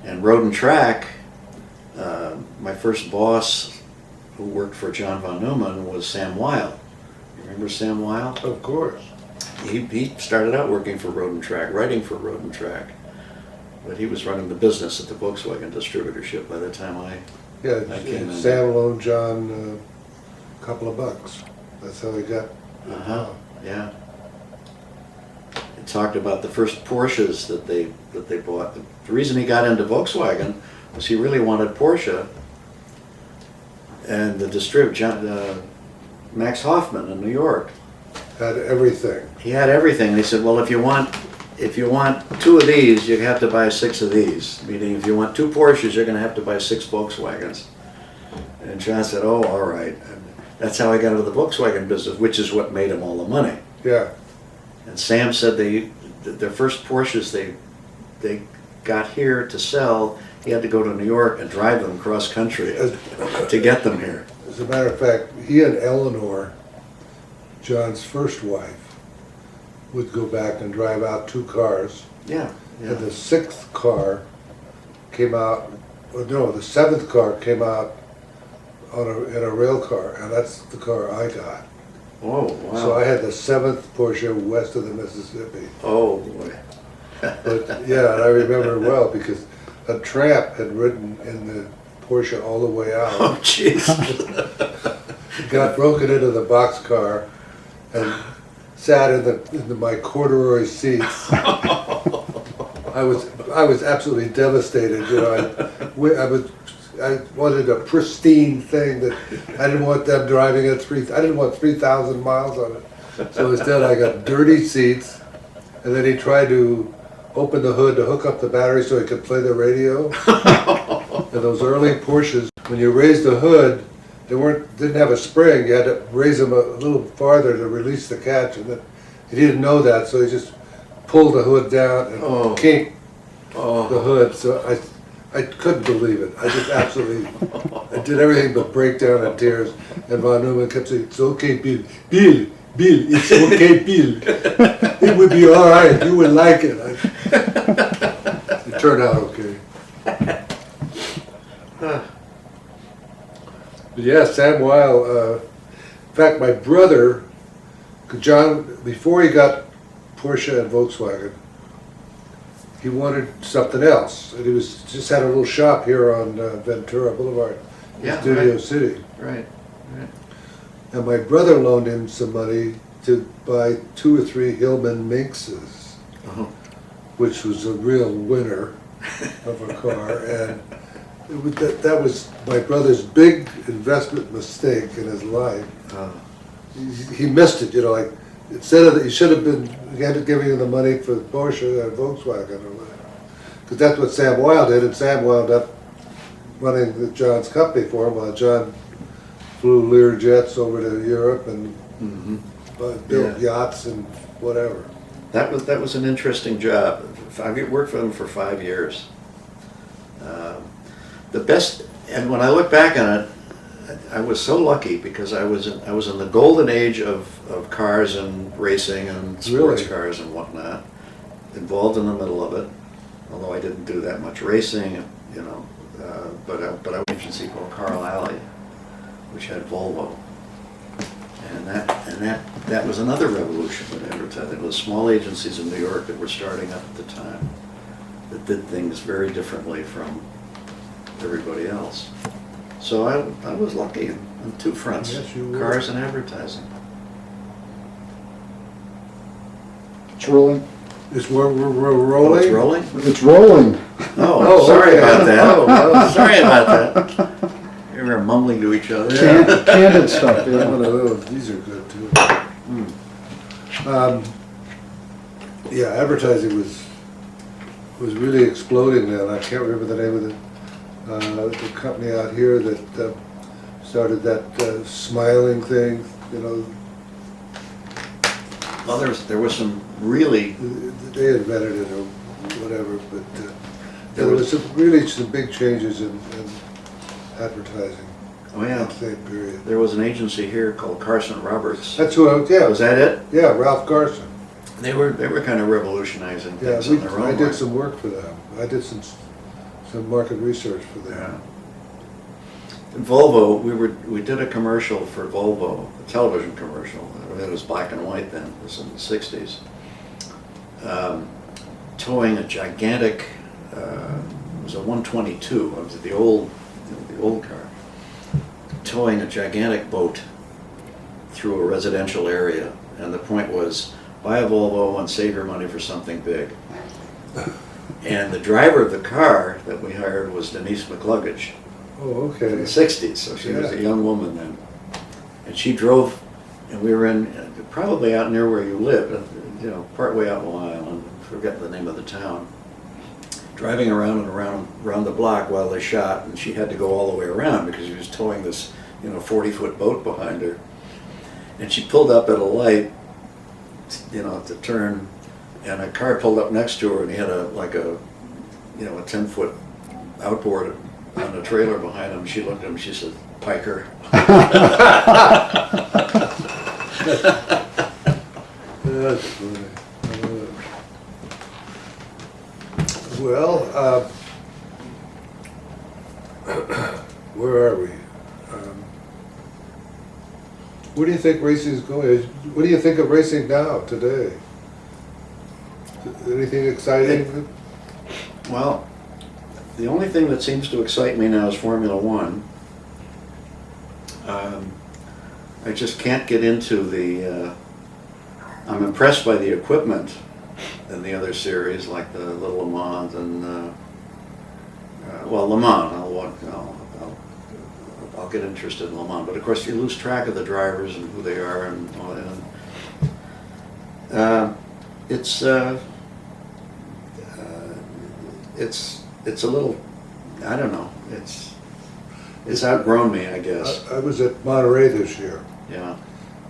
And Road and Track, my first boss who worked for John von Neumann was Sam Weil. You remember Sam Weil? Of course. He started out working for Road and Track, writing for Road and Track, but he was running the business at the Volkswagen distributorship by the time I came in. Sam loaned John a couple of bucks. That's how he got. Yeah. He talked about the first Porsches that they bought. The reason he got into Volkswagen was he really wanted Porsche, and the Max Hoffman in New York Had everything. he had everything. And he said, well, if you want 2 of these, you have to buy 6 of these. Meaning, if you want 2 Porsches, you're going to have to buy 6 Volkswagens. And John said, oh, all right. And that's how I got into the Volkswagen business, which is what made him all the money. Yeah. And Sam said their first Porsches they got here to sell, he had to go to New York and drive them cross country to get them here. As a matter of fact, he and Eleanor, John's first wife, would go back and drive out 2 cars. Yeah. And the 6th car came out, or no, the 7th car came out in a rail car, and that's the car I got. Oh, wow. So I had the 7th Porsche west of the Mississippi. Oh, boy. But yeah, and I remember it well because a tramp had ridden in the Porsche all the way out. Oh, jeez. Got broken into the boxcar and sat in my corduroy seats. I was absolutely devastated. You know, I wanted a pristine thing that I didn't want them driving at I didn't want 3,000 miles on it. So instead, I got dirty seats, and then he tried to open the hood to hook up the battery so he could play the radio. And those early Porsches, when you raised the hood, they didn't have a spring. You had to raise them a little farther to release the catch, and he didn't know that, so he just pulled the hood down and kinked the hood. So I couldn't believe it. I just absolutely, I did everything but break down in tears. And Von Neumann kept saying, "It's okay, Bill. Bill, it's okay, Bill. It would be all right. You would like it." It turned out okay. But yeah, Sam Weil, in fact, my brother, John, before he got Porsche and Volkswagen, he wanted something else. And he just had a little shop here on Ventura Boulevard in Studio City. Right. And my brother loaned him some money to buy 2 or 3 Hillman Minxes, which was a real winner of a car. And that was my brother's big investment mistake in his life. He missed it, you know, like instead of he should have been giving him the money for Porsche and Volkswagen or whatever, because that's what Sam Weil did, and Sam wound up running John's company for him while John flew Lear jets over to Europe and built yachts and whatever. That was an interesting job. I worked for them for 5 years. the best, and when I look back on it, I was so lucky because I was in the golden age of cars and racing and sports Really? cars and whatnot, involved in the middle of it. Although I didn't do that much racing, you know, but I was an agency called Carl Alley, which had Volvo, and that was another revolution in advertising. It was small agencies in New York that were starting up at the time that did things very differently from everybody else. So I was lucky on two fronts, Yes, you were. cars and advertising. It's rolling. Is we're Oh, rolling? it's rolling? It's rolling. Oh, sorry okay. about that. Oh, Sorry about that. We were mumbling to each other. Candid stuff, One yeah. of those. These are good too. Yeah, advertising was really exploding then. I can't remember the name of the company out here that started that smiling thing. You know, Well, there was some really, they invented it or whatever, but there was some big changes in advertising. oh yeah, That same period. there was an agency here called Carson Roberts. That's who yeah. Was that it? Yeah, Ralph Carson. They were kind of revolutionizing Yeah, things on their own. I did way. some work for them. I did some market research for them. Yeah. In Volvo, we did a commercial for Volvo, a television commercial. It was black and white then. It was in the '60s. Towing a gigantic, it was a 122. It was the old car. Towing a gigantic boat through a residential area, and the point was, buy a Volvo and save your money for something big. And the driver of the car that we hired was Denise McCluggage Oh, in the okay. '60s, so she was Yeah. a young woman then. And she drove, and we were in, probably out near where you live, you know, partway out Long Island, forget the name of the town. Driving around and around the block while they shot, and she had to go all the way around because she was towing this, 40-foot boat behind her. And she pulled up at a light, to turn, and a car pulled up next to her, and he had a 10-foot outboard on a trailer behind him. She looked at him, she said, "Piker." That's funny. Well, where are we? Where do you think racing is going? What do you think of racing now, today? Anything exciting? Well, the only thing that seems to excite me now is Formula One. I just can't get into the. I'm impressed by the equipment in the other series, like the Le Mans and Le Mans. I'll get interested in Le Mans, but of course you lose track of the drivers and who they are and all that. It's a little, I don't know. It's outgrown me, I guess. I was at Monterey this year, Yeah.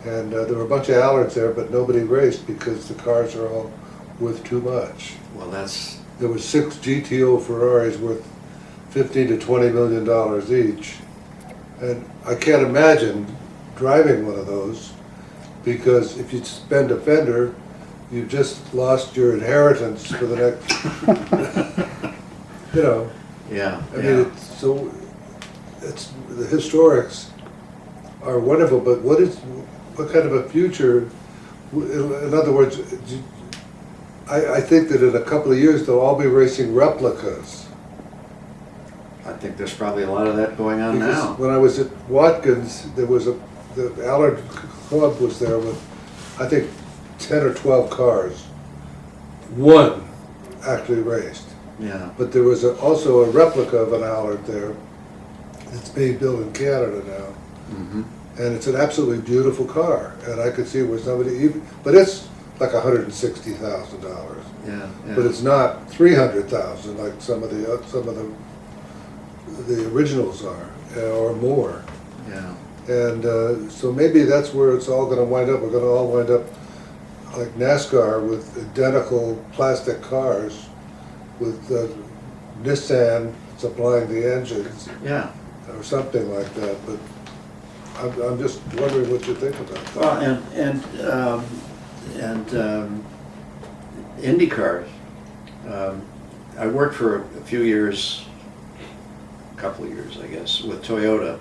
and there were a bunch of Allards there, but nobody raced because the cars are all worth too much. Well, that's. There were 6 GTO Ferraris worth $15 to $20 million each. And I can't imagine driving one of those, because if you spend a fender, you've just lost your inheritance for the next, Yeah. I mean, it's the historics are wonderful, but what kind of a future, in other words, I think that in a couple of years they'll all be racing replicas. I think there's probably a lot of that going on Because now. when I was at Watkins, there was the Allard Club was there with, I think, 10 or 12 cars. One actually raced. Yeah. But there was also a replica of an Allard there that's being built in Canada now. Mm-hmm. And it's an absolutely beautiful car. And I could see where but it's like $160,000. Yeah. But it's not 300,000 like some of the originals are, or more. Yeah. And so maybe that's where it's all going to wind up. We're going to all wind up like NASCAR with identical plastic cars with Nissan supplying the engines Yeah. or something like that, but I'm just wondering what you think about that. Well, Indy cars. I worked for a few years, a couple of years, I guess, with Toyota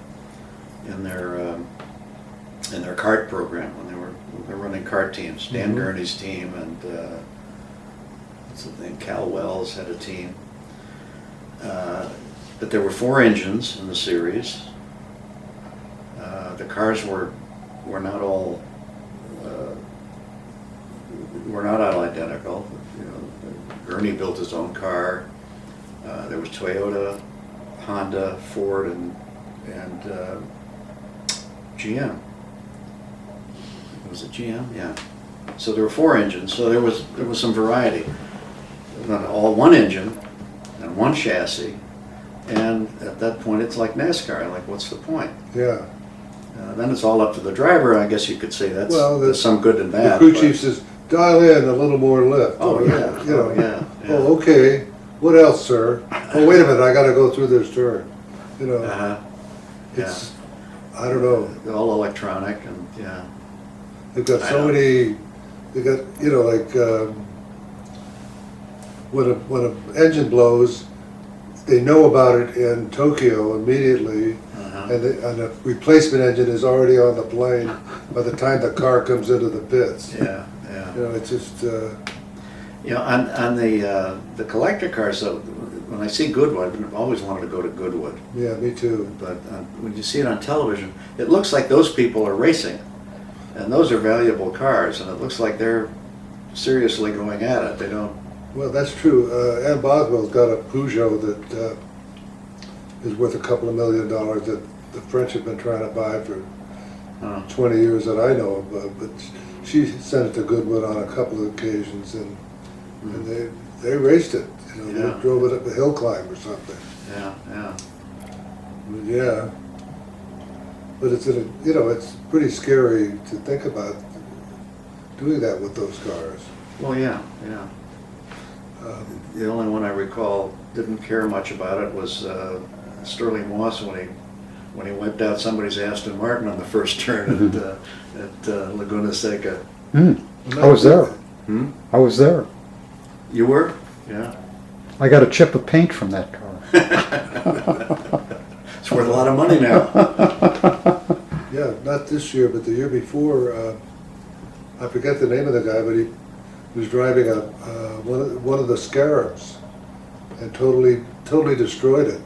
in their kart program when they were running kart teams. Dan Gurney's team and what's the name? Cal Wells had a team. But there were 4 engines in the series. The cars were not all identical. You know, Gurney built his own car. There was Toyota, Honda, Ford, and GM. Was it GM? Yeah. So there were 4 engines. So there was some variety. Not all one engine and one chassis. And at that point, it's like NASCAR. Like, what's the point? Yeah. Then it's all up to the driver. I guess you could say there's some good in The that. crew chief says, dial in a little more lift. Oh, yeah. You know. Oh, yeah. Oh, okay. What else, sir? Oh, wait a minute. I got to go through this turn. You know. Uh-huh. It's. I don't know. All electronic and yeah. They've got so many. They got like when an engine blows, they know about it in Tokyo immediately. And a replacement engine is already on the plane by the time the car comes into the pits. Yeah, yeah. You know, it's just. On the collector cars, though, when I see Goodwood, I've always wanted to go to Goodwood. Yeah, me too. But when you see it on television, it looks like those people are racing, and those are valuable cars, and it looks like they're seriously going at it. They don't. Well, that's true. Ann Boswell's got a Peugeot that is worth a couple of $1 million that the French have been trying to buy for 20 years that I know of. But she sent it to Goodwood on a couple of occasions, and they raced it. You know, they drove it up a hill climb or something. Yeah, yeah. But yeah. But it's pretty scary to think about doing that with those cars. Well, yeah, yeah. The only one I recall didn't care much about it was Sterling Moss when he wiped out somebody's Aston Martin on the first turn at Laguna Seca. I was there. I was there. You were? Yeah. I got a chip of paint from that car. It's worth a lot of money now. Yeah, not this year, but the year before. I forget the name of the guy, but he was driving one of the Scarabs and totally destroyed it.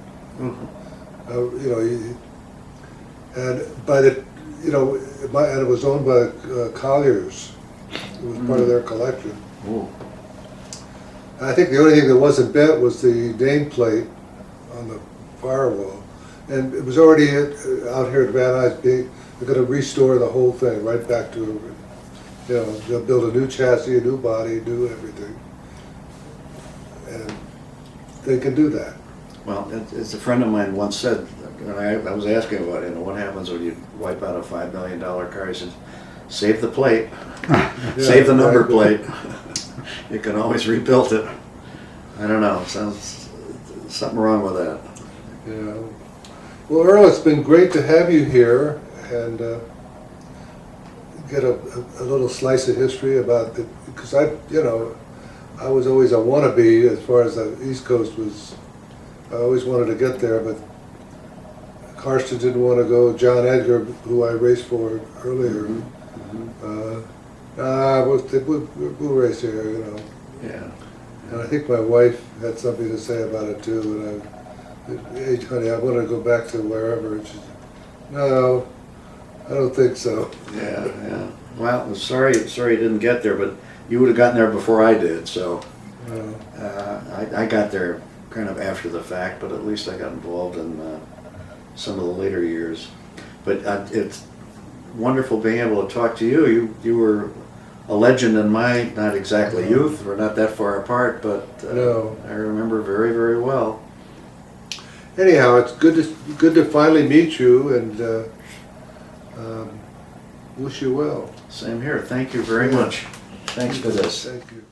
And by the and it was owned by Colliers. It was part of their collection. Ooh. I think the only thing that wasn't bent was the nameplate on the firewall, and it was already out here at Van Nuys. They're going to restore the whole thing right back to. They'll build a new chassis, a new body, new everything. And they can do that. Well, as a friend of mine once said, when I was asking about what happens when you wipe out a $5 million car, he said, save the plate, save the number plate. You can always rebuild it. I don't know, sounds something wrong with that. Yeah. Well, Earl, it's been great to have you here and get a little slice of history about it, because I was always a wannabe as far as the East Coast was. I always wanted to get there, but Karsten didn't want to go. John Edgar, who I raced for earlier, we'll race here, Yeah. And I think my wife had something to say about it too. And hey, honey, I want to go back to wherever. And she said, no, I don't think so. Yeah, yeah. Well, I'm sorry you didn't get there, but you would have gotten there before I did. So I got there kind of after the fact, but at least I got involved in some of the later years. But it's wonderful being able to talk to you. You were a legend in my, not exactly youth, we're not that far apart, but I remember very, very well. Anyhow, it's good to finally meet you, and wish you well. Same here. Thank you very much. Thanks for this. Thank you.